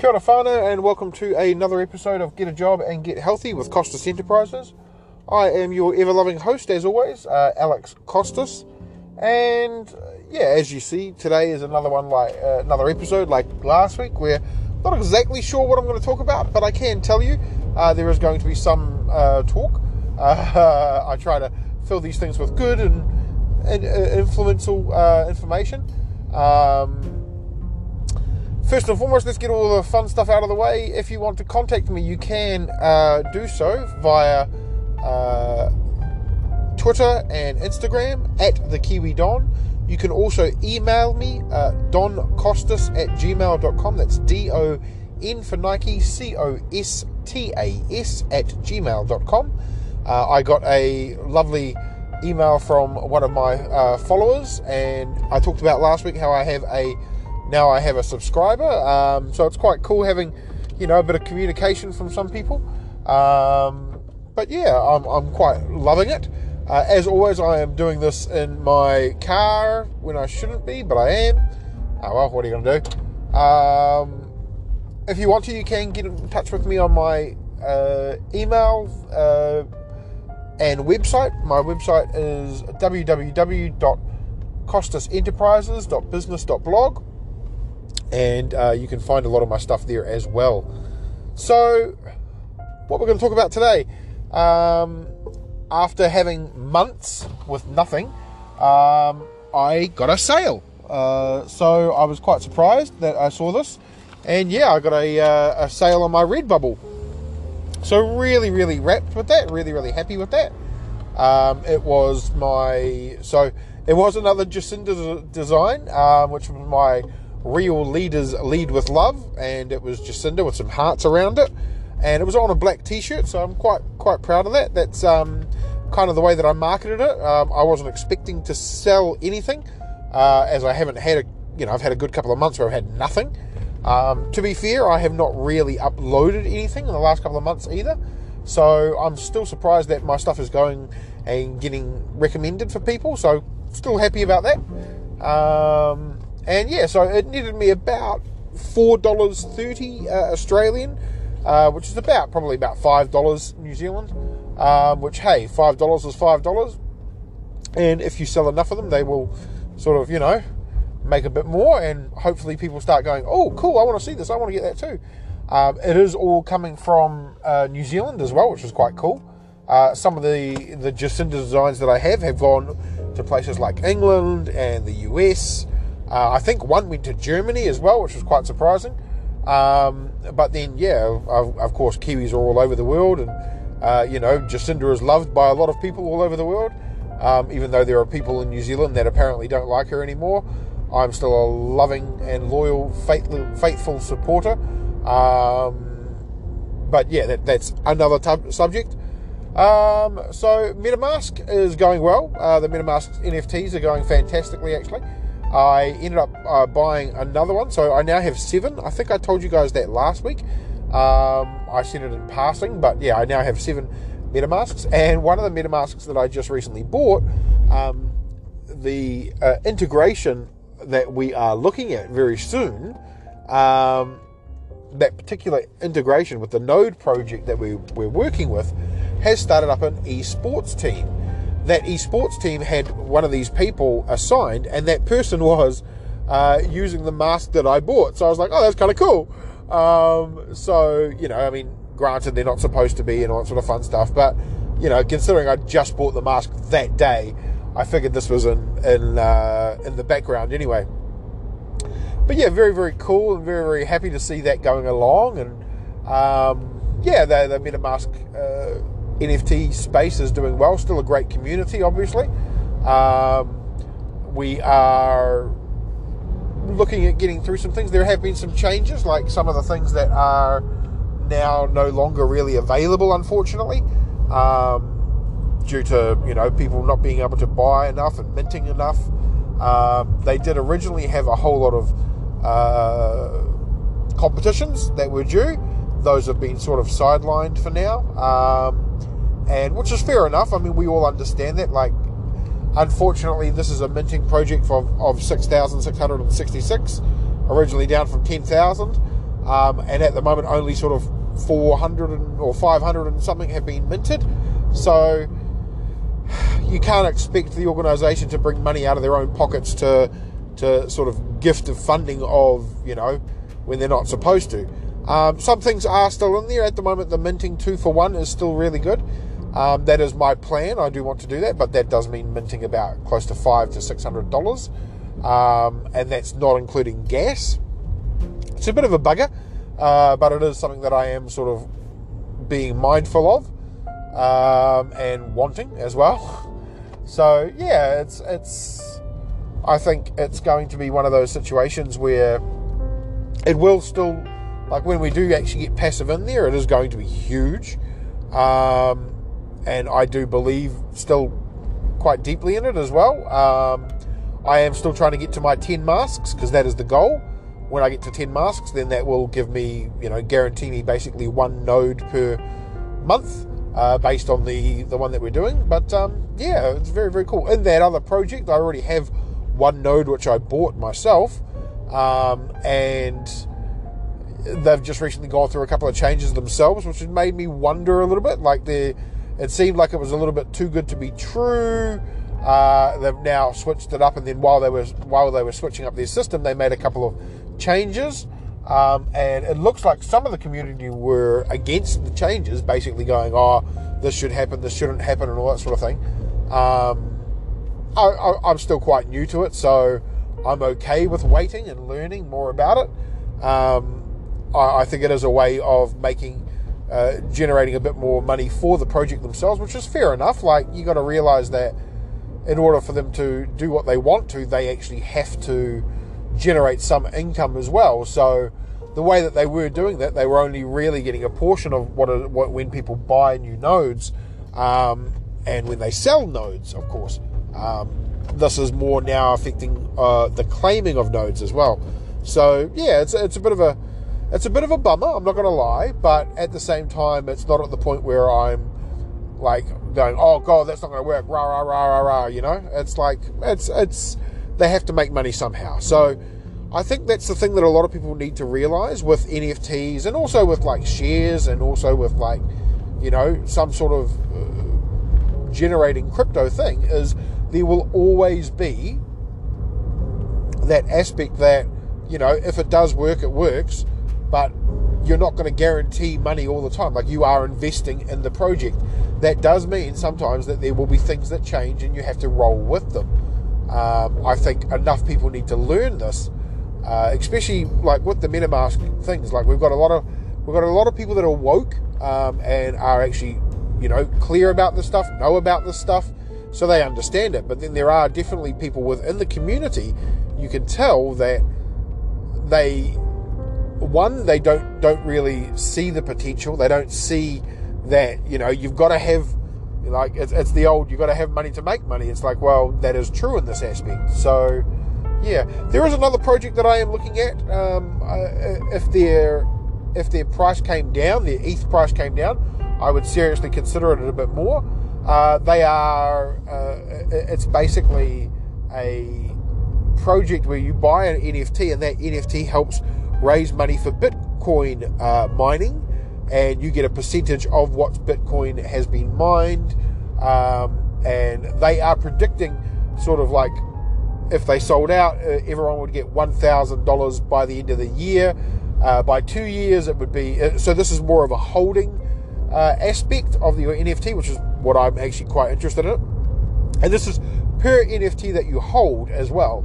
Kia ora whānau, and welcome to another episode of Get a Job and Get Healthy with Costas Enterprises. I am your ever-loving host, as always, Alex Costas. And as you see, today is another episode like last week. We're not exactly sure what I'm going to talk about, but I can tell you there is going to be some talk. I try to fill these things with good and influential information. First and foremost, let's get all the fun stuff out of the way. If you want to contact me, you can do so via Twitter and Instagram at the Kiwi Don. You can also email me doncostas@gmail.com. That's DON for Nike, COSTAS @gmail.com. I got a lovely email from one of my followers, and I talked about last week how I have a subscriber, so it's quite cool having, a bit of communication from some people. But I'm quite loving it. As always, I am doing this in my car when I shouldn't be, but I am. Oh well, what are you going to do? If you want to, you can get in touch with me on my email and website. My website is www.costasenterprises.business.blog. And you can find a lot of my stuff there as well. So, what we're going to talk about today, after having months with nothing, I got a sale. So I was quite surprised that I saw this, and I got a sale on my Redbubble. So really, really wrapped with that. Really, really happy with that. It was another Jacinda design, which was my Real Leaders Lead with Love, and it was Jacinda with some hearts around it, and it was on a black t-shirt, so I'm quite proud of that. That's kind of the way that I marketed it. I wasn't expecting to sell anything, as I haven't had I've had a good couple of months where I've had nothing. To be fair, I have not really uploaded anything in the last couple of months either, so I'm still surprised that my stuff is going and getting recommended for people, so still happy about that. So it netted me about $4.30 Australian, which is probably about $5 New Zealand, which, hey, $5 is $5. And if you sell enough of them, they will sort of, make a bit more, and hopefully people start going, oh, cool, I want to see this, I want to get that too. It is all coming from New Zealand as well, which is quite cool. Some of the Jacinda designs that I have gone to places like England and the US. I think one went to Germany as well, which was quite surprising. But then, of course, Kiwis are all over the world, and, Jacinda is loved by a lot of people all over the world. Even though there are people in New Zealand that apparently don't like her anymore, I'm still a loving and loyal, faithful supporter. That's another subject. So MetaMask is going well. The MetaMask NFTs are going fantastically, actually. I ended up buying another one, so I now have 7. I think I told you guys that last week. I said it in passing, but I now have 7 MetaMasks, and one of the MetaMasks that I just recently bought, the integration that we are looking at very soon, that particular integration with the Node project that we're working with, has started up an esports team. That esports team had one of these people assigned, and that person was using the mask that I bought. So I was like, oh, that's kind of cool. Granted, they're not supposed to be and all that sort of fun stuff, but, considering I just bought the mask that day, I figured this was in the background anyway. But very, very cool, and very, very happy to see that going along. And the MetaMask NFT space is doing well. Still a great community, obviously. We are looking at getting through some things. There have been some changes, like some of the things that are now no longer really available, unfortunately, due to people not being able to buy enough and minting enough. They did originally have a whole lot of competitions that were due. Those have been sort of sidelined for now, and which is fair enough. I mean, we all understand that. Like, unfortunately, this is a minting project of 6,666, originally down from 10,000. and at the moment only sort of 400 or 500 and something have been minted. So you can't expect the organisation to bring money out of their own pockets to sort of gift of funding of, when they're not supposed to. Some things are still in there. At the moment, the minting 2-for-1 is still really good. That is my plan. I do want to do that, but that does mean minting about close to $500 to $600, and that's not including gas. It's a bit of a bugger, but it is something that I am sort of being mindful of and wanting as well. So yeah, it's. I think it's going to be one of those situations where it will still, like when we do actually get passive in there, it is going to be huge. And I do believe still quite deeply in it as well. I am still trying to get to my 10 masks because that is the goal. When I get to 10 masks, then that will give me, guarantee me basically one node per month based on the one that we're doing. But yeah, it's very, very cool. In that other project, I already have one node which I bought myself, and they've just recently gone through a couple of changes themselves, which has made me wonder a little bit. Like it seemed like it was a little bit too good to be true. They've now switched it up, and then while they were switching up their system, they made a couple of changes, and it looks like some of the community were against the changes, basically going, "Oh, this should happen, this shouldn't happen," and all that sort of thing. I'm still quite new to it, so I'm okay with waiting and learning more about it. I think it is a way of generating a bit more money for the project themselves, which is fair enough. Like, you got to realize that in order for them to do what they want to, they actually have to generate some income as well. So the way that they were doing that, they were only really getting a portion of what when people buy new nodes, and when they sell nodes, of course. This is more now affecting the claiming of nodes as well. So yeah, it's a bit of a bummer, I'm not going to lie, but at the same time, it's not at the point where I'm like going, "Oh God, that's not going to work." Rah rah rah rah rah. It's like it's they have to make money somehow. So I think that's the thing that a lot of people need to realize with NFTs, and also with like shares, and also with like some sort of generating crypto thing, is there will always be that aspect that if it does work, it works, but you're not going to guarantee money all the time. Like, you are investing in the project. That does mean sometimes that there will be things that change and you have to roll with them. I think enough people need to learn this, especially like with the MetaMask things. Like, we've got a lot of people that are woke and are actually clear about this stuff, know about this stuff, so they understand it. But then there are definitely people within the community, you can tell that they don't really see the potential. They don't see that you've got to have, like, it's the old, you've got to have money to make money. It's like, well, that is true in this aspect. So yeah, there is another project that I am looking at. If their price came down, their ETH price came down, I would seriously consider it a bit more. It's basically a project where you buy an NFT, and that NFT helps raise money for Bitcoin mining, and you get a percentage of what Bitcoin has been mined. And they are predicting sort of like, if they sold out, everyone would get $1,000 by the end of the year. By 2 years, it would be... So this is more of a holding aspect of the NFT, which is what I'm actually quite interested in. And this is per NFT that you hold as well.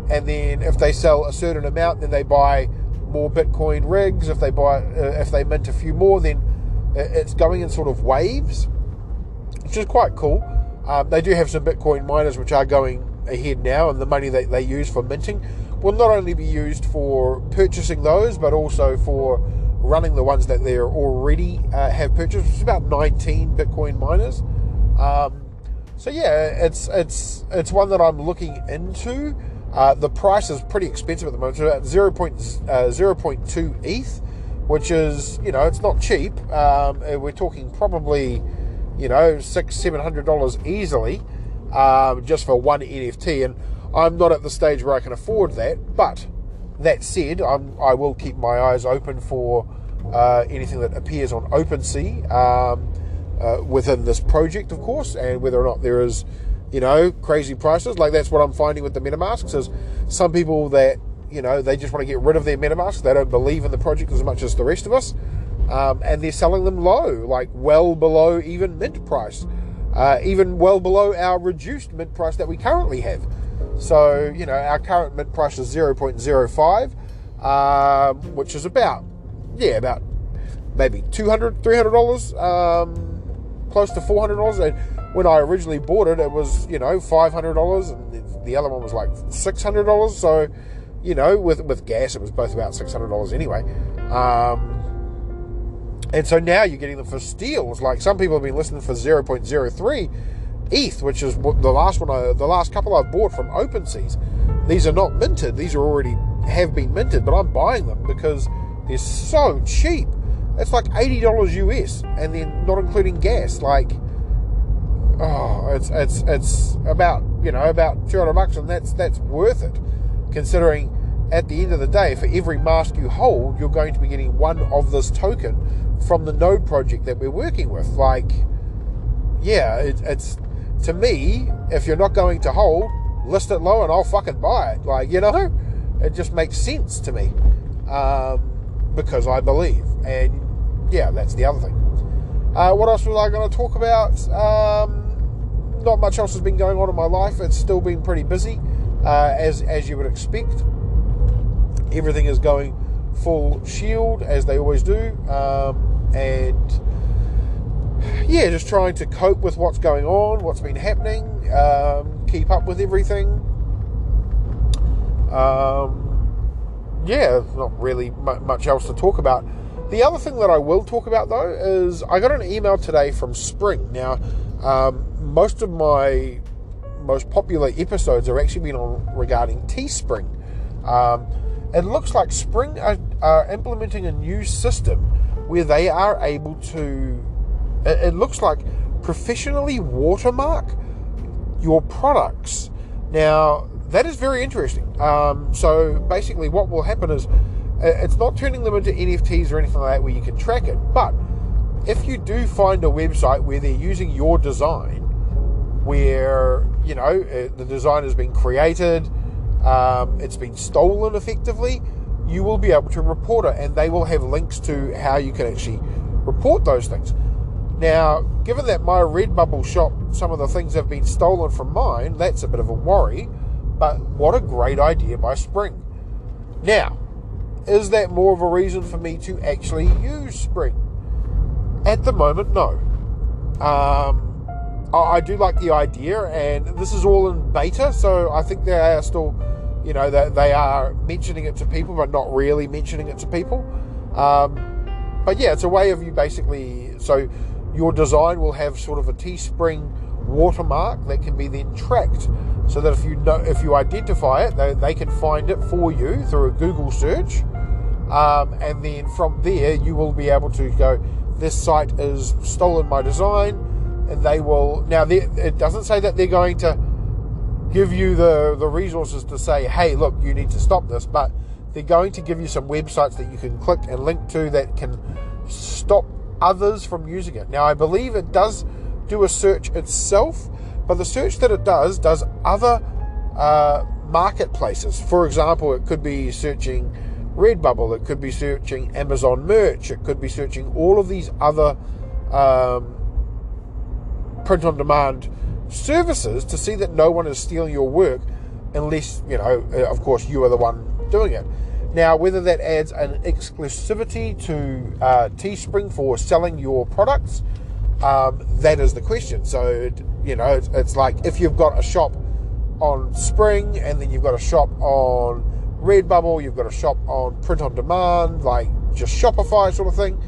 And then if they sell a certain amount, then they buy more Bitcoin rigs. If they mint a few more, then it's going in sort of waves, which is quite cool. They do have some Bitcoin miners which are going ahead now, and the money that they use for minting will not only be used for purchasing those, but also for running the ones that they already have purchased, which is about 19 Bitcoin miners. So yeah, it's one that I'm looking into. The price is pretty expensive at the moment. It's about 0.2 ETH, which is, it's not cheap. We're talking probably, $600-700 easily, just for one NFT. And I'm not at the stage where I can afford that, but That said, I will keep my eyes open for anything that appears on OpenSea within this project, of course, and whether or not there is, crazy prices. Like, that's what I'm finding with the MetaMasks, is some people that, they just want to get rid of their MetaMasks. They don't believe in the project as much as the rest of us. And they're selling them low, like well below even mint price, even well below our reduced mint price that we currently have. So, our current mint price is 0.05, which is about maybe $200, $300, close to $400. And when I originally bought it, it was, $500, and the other one was like $600. So, with gas, it was both about $600 anyway. And so now you're getting them for steals. Like, some people have been listening for 0.03 ETH, which is the last couple I've bought from OpenSeas. These are not minted. These have been minted, but I'm buying them because they're so cheap. It's like $80 US, and then not including gas. Like, it's about $200, and that's worth it, considering at the end of the day, for every mask you hold, you're going to be getting one of this token from the node project that we're working with. Like, yeah, it's to me, if you're not going to hold, list it low and I'll fucking buy it. Like, it just makes sense to me, because I believe. And yeah, that's the other thing. What else was I going to talk about? Not much else has been going on in my life. It's still been pretty busy, as you would expect. Everything is going full shield, as they always do, and yeah, just trying to cope with what's going on, what's been happening, keep up with everything. Yeah, not really much else to talk about. The other thing that I will talk about, though, is I got an email today from Spring. Now, most of my most popular episodes have actually been regarding TeeSpring. It looks like Spring are implementing a new system where they are able to, it looks like, professionally watermark your products. Now, that is very interesting. So basically what will happen is, it's not turning them into NFTs or anything like that where you can track it, but if you do find a website where they're using your design, where, the design has been created, it's been stolen effectively, you will be able to report it, and they will have links to how you can actually report those things. Now, given that my Redbubble shop, some of the things have been stolen from mine, that's a bit of a worry, but what a great idea by Spring. Now, is that more of a reason for me to actually use Spring? At the moment, no. I do like the idea, and this is all in beta, so I think they are still, they are mentioning it to people, but not really mentioning it to people. But yeah, it's a way of you basically, so your design will have sort of a TeeSpring watermark that can be then tracked, so that if you identify it, they can find it for you through a Google search, and then from there you will be able to go, this site has stolen my design, and they will, now it doesn't say that they're going to give you the resources to say, hey, look, you need to stop this, but they're going to give you some websites that you can click and link to that can stop others from using it. Now, I believe it does do a search itself, but the search that it does other marketplaces. For example, it could be searching Redbubble, it could be searching Amazon merch, it could be searching all of these other print-on-demand services to see that no one is stealing your work, unless, of course, you are the one doing it. Now, whether that adds an exclusivity to TeeSpring for selling your products, that is the question. So, it's like if you've got a shop on Spring, and then you've got a shop on Redbubble, you've got a shop on print-on-demand, like just Shopify sort of thing.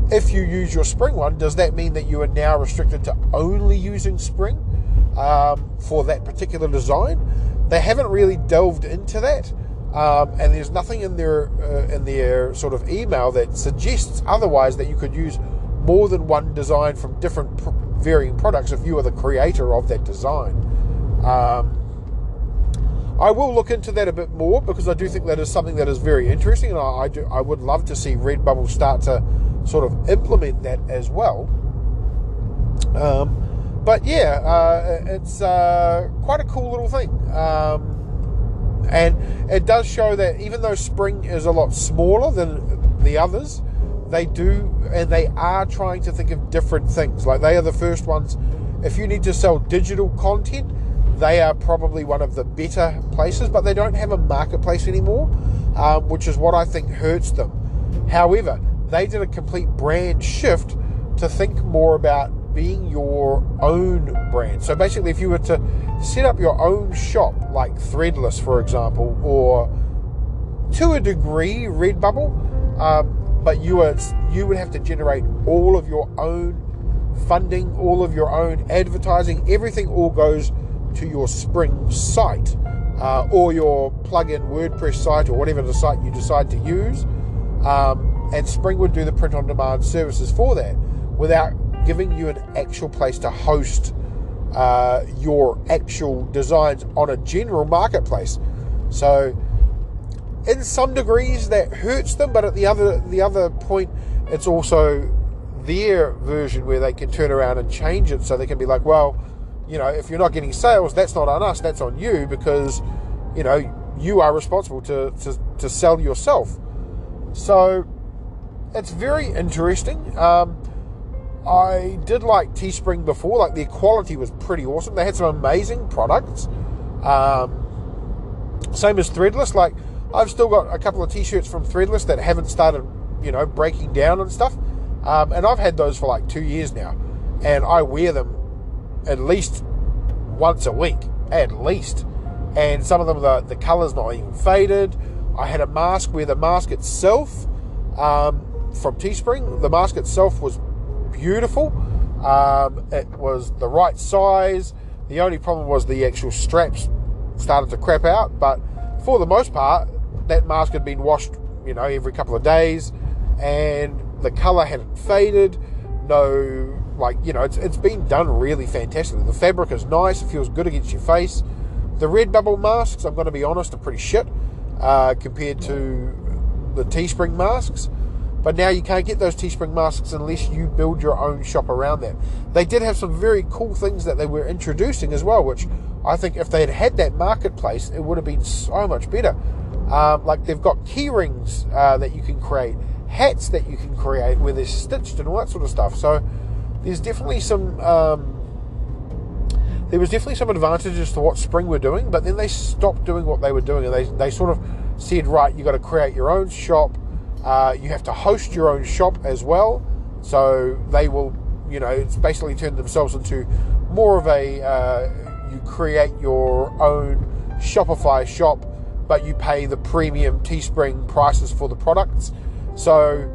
If you use your Spring one, does that mean that you are now restricted to only using Spring for that particular design? They haven't really delved into that, and there's nothing in their sort of email that suggests otherwise, that you could use more than one design from different varying products if you are the creator of that design. I will look into that a bit more, because I do think that is something that is very interesting, and I would love to see Redbubble start to sort of implement that as well. But yeah, it's quite a cool little thing. And it does show that even though Spring is a lot smaller than the others, they are trying to think of different things. Like, they are the first ones. If you need to sell digital content, they are probably one of the better places, but they don't have a marketplace anymore, which is what I think hurts them. However, they did a complete brand shift to think more about being your own brand. So basically, if you were to set up your own shop, like Threadless, for example, or to a degree Redbubble, but you would have to generate all of your own funding, all of your own advertising. Everything all goes to your Spring site, or your plug-in WordPress site, or whatever the site you decide to use, and Spring would do the print-on-demand services for that, without giving you an actual place to host your actual designs on a general marketplace. So in some degrees that hurts them, but at the other point, it's also their version where they can turn around and change it, so they can be like, well, if you're not getting sales, that's not on us, that's on you, because you are responsible to sell yourself. So it's very interesting. I did like TeeSpring before. Like, their quality was pretty awesome. They had some amazing products. Same as Threadless. Like, I've still got a couple of t-shirts from Threadless that haven't started, breaking down and stuff. And I've had those for like 2 years now. And I wear them at least once a week. At least. And some of them, the colour's not even faded. I had a mask where the mask itself, from TeeSpring, the mask itself was beautiful. It was the right size. The only problem was the actual straps started to crap out, but for the most part, that mask had been washed, every couple of days, and the colour hadn't faded. No, it's been done really fantastically. The fabric is nice. It feels good against your face. The Redbubble masks, I'm going to be honest, are pretty shit compared to the TeeSpring masks. But now you can't get those TeeSpring masks unless you build your own shop around that. They did have some very cool things that they were introducing as well, which I think if they had had that marketplace, it would have been so much better. Like, they've got key rings that you can create, hats that you can create where they're stitched and all that sort of stuff. So there's definitely some there was definitely some advantages to what Spring were doing, but then they stopped doing what they were doing, and they sort of said, right, you got to create your own shop. You have to host your own shop as well. So they will, it's basically turned themselves into more of a, you create your own Shopify shop, but you pay the premium TeeSpring prices for the products. So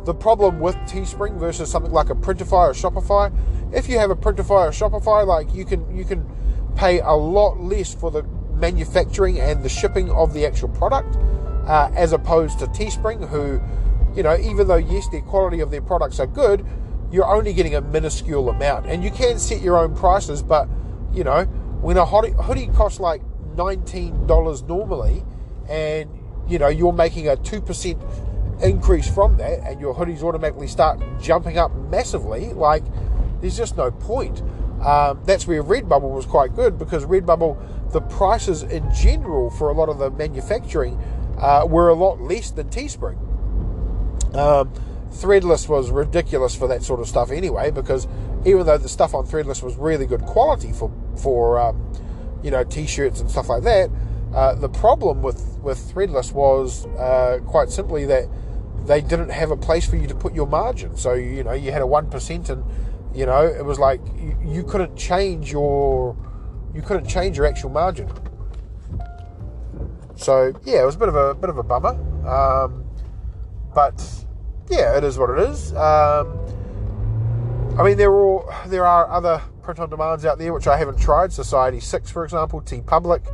the problem with TeeSpring versus something like a Printify or Shopify, if you have a Printify or Shopify, like, you can pay a lot less for the manufacturing and the shipping of the actual product, as opposed to TeeSpring, who, even though, yes, the quality of their products are good, you're only getting a minuscule amount. And you can set your own prices, but, when a hoodie costs like $19 normally, and, you're making a 2% increase from that, and your hoodies automatically start jumping up massively, like, there's just no point. That's where Redbubble was quite good, because Redbubble, the prices in general for a lot of the manufacturing were a lot less than TeeSpring. Threadless was ridiculous for that sort of stuff anyway, because even though the stuff on Threadless was really good quality for t-shirts and stuff like that, the problem with Threadless was quite simply that they didn't have a place for you to put your margin. So you had a 1%, and it was like you couldn't change your actual margin. So yeah, it was a bit of a bummer. But yeah, it is what it is. I mean, there are other print-on-demands out there which I haven't tried. Society 6, for example, TeePublic,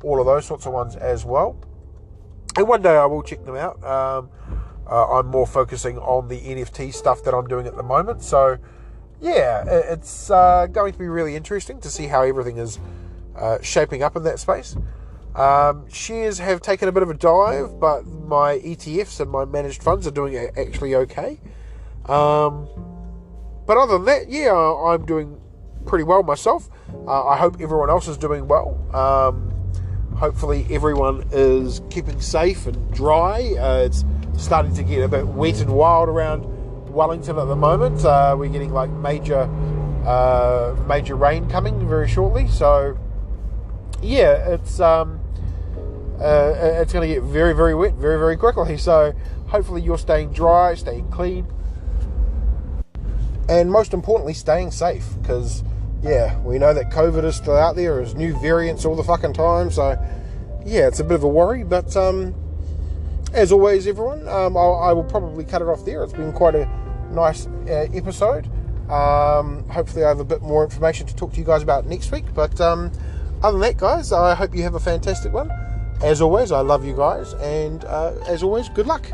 all of those sorts of ones as well. And one day I will check them out. I'm more focusing on the NFT stuff that I'm doing at the moment. So yeah, it's going to be really interesting to see how everything is shaping up in that space. Shares have taken a bit of a dive, but my ETFs and my managed funds are doing actually okay. But other than that, yeah, I'm doing pretty well myself. I hope everyone else is doing well. Hopefully everyone is keeping safe and dry. It's starting to get a bit wet and wild around Wellington at the moment. We're getting like major rain coming very shortly. So yeah, it's going to get very, very wet very, very quickly. So hopefully you're staying dry, staying clean, and most importantly, staying safe, because yeah, we know that COVID is still out there. There's new variants all the fucking time. So yeah, it's a bit of a worry. But as always, everyone, I will probably cut it off there. It's been quite a nice episode. Hopefully I have a bit more information to talk to you guys about next week. But other than that, guys, I hope you have a fantastic one. As always, I love you guys. And as always, good luck.